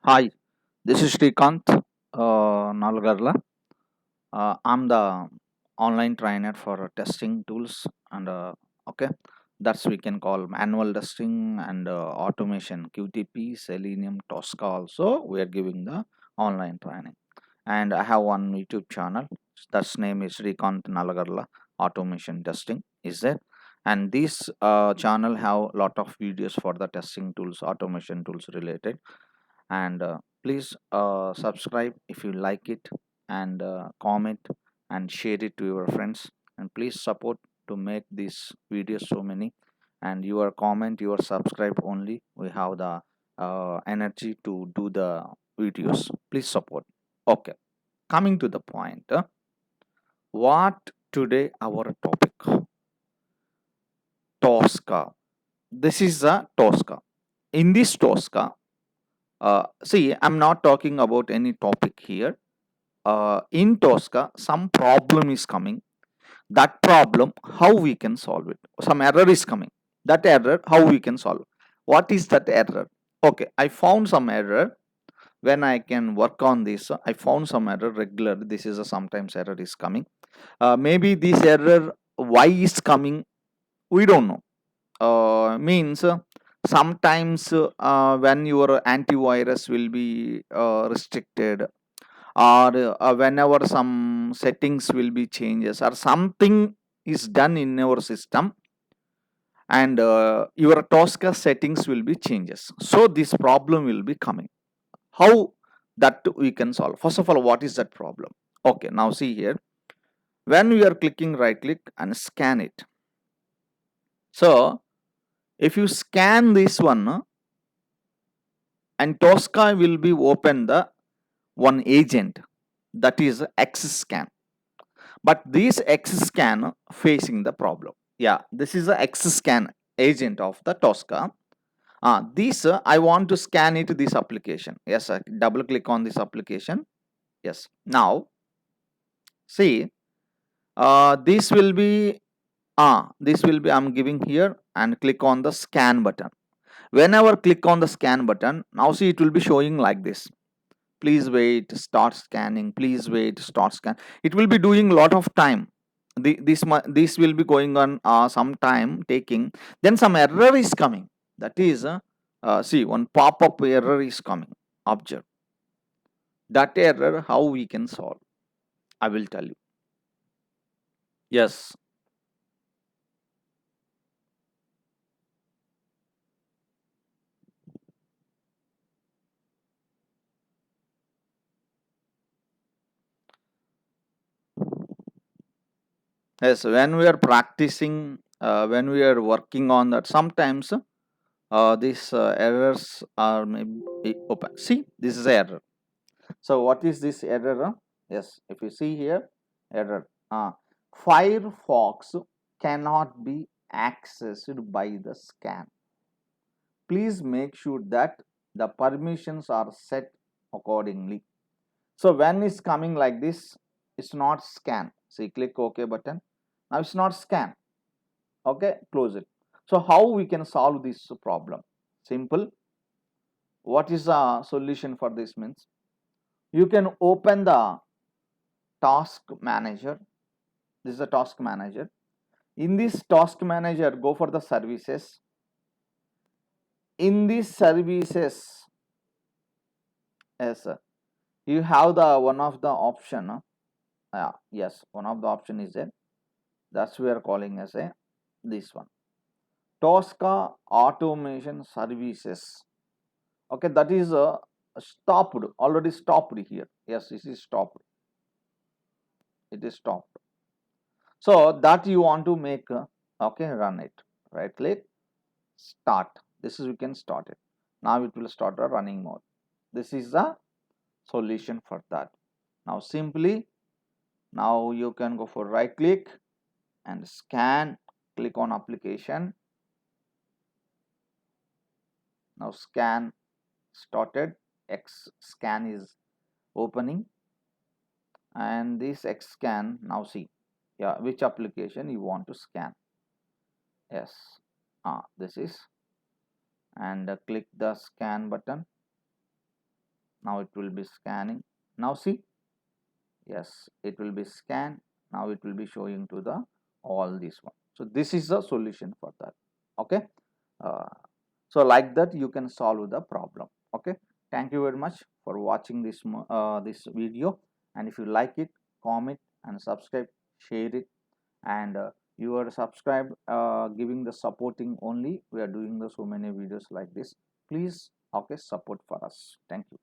Hi, this is Srikanth Nalgarla. I'm the online trainer for testing tools and okay, that's we can call manual testing and automation QTP, Selenium, Tosca. Also, we are giving the online training, and I have one YouTube channel. That's name is Srikanth Nalagarla Automation Testing. Is there? And this channel have lot of videos for the testing tools, automation tools related and please subscribe if you like it and comment and share it to your friends and please support to make these videos so many and your comment your subscribe only we have the energy to do the videos. Please support. Okay, coming to the point, what today our topic? Tosca. This is a Tosca. In this Tosca, see, I'm not talking about any topic here. In Tosca, some problem is coming. That problem, how we can solve it? Some error is coming. That error, how we can solve? What is that error? Okay, I found some error. When I can work on this, I found some error regular. This is a sometimes error is coming. Maybe this error, why is coming? We don't know. Means sometimes when your antivirus will be restricted or whenever some settings will be changes or something is done in your system and your Tosca settings will be changes, so this problem will be coming. How that we can solve? First of all, what is that problem? Okay, now see here, when we are clicking right click and scan it, so if you scan this one and Tosca will be open the one agent, that is XScan. But this XScan facing the problem. Yeah, this is a XScan agent of the Tosca. This I want to scan it this application. Yes, I double click on this application. Yes. Now see, this will be I'm giving here and click on the scan button. Whenever click on the scan button, now see it will be showing like this. Please wait, start scanning. Please wait, start scan. It will be doing a lot of time. This will be going on some time taking. Then some error is coming. That is, see, one pop-up error is coming. Observe that error. How we can solve? I will tell you. Yes, yes. When we are practicing, when we are working on that, sometimes these errors are maybe open. See, this is error. So what is this error? Yes, if you see here, error. Firefox cannot be accessed by the scan. Please make sure that the permissions are set accordingly. So when it's coming like this, it's not scan. See, click OK button. Now it's not scan. Okay, close it. So how we can solve this problem? Simple. What is the solution for this means? You can open the task manager. This is a task manager. In this task manager, go for the services. In these services, yes, you have the one of the option. Yes, one of the option is there. That's we are calling as a this one. Tosca automation services. Okay, that is stopped, already stopped here. Yes, this is stopped. It is stopped. So that you want to make, okay, run it. Right click, start. This is we can start it. Now it will start a running mode. This is the solution for that. Now simply, now you can go for right click and scan, click on application. Now scan started, X scan is opening and this X scan, now see, yeah, which application you want to scan. Yes, this is, and click the scan button. Now it will be scanning. Now see, yes, it will be scanned. Now it will be showing to the all this one. So this is the solution for that. Okay. uh, so like that you can solve the problem. Okay, thank you very much for watching this video, and if you like it, comment and subscribe, share it, and you are subscribed, giving the supporting only. We are doing the so many videos like this. Please, okay, support for us. Thank you.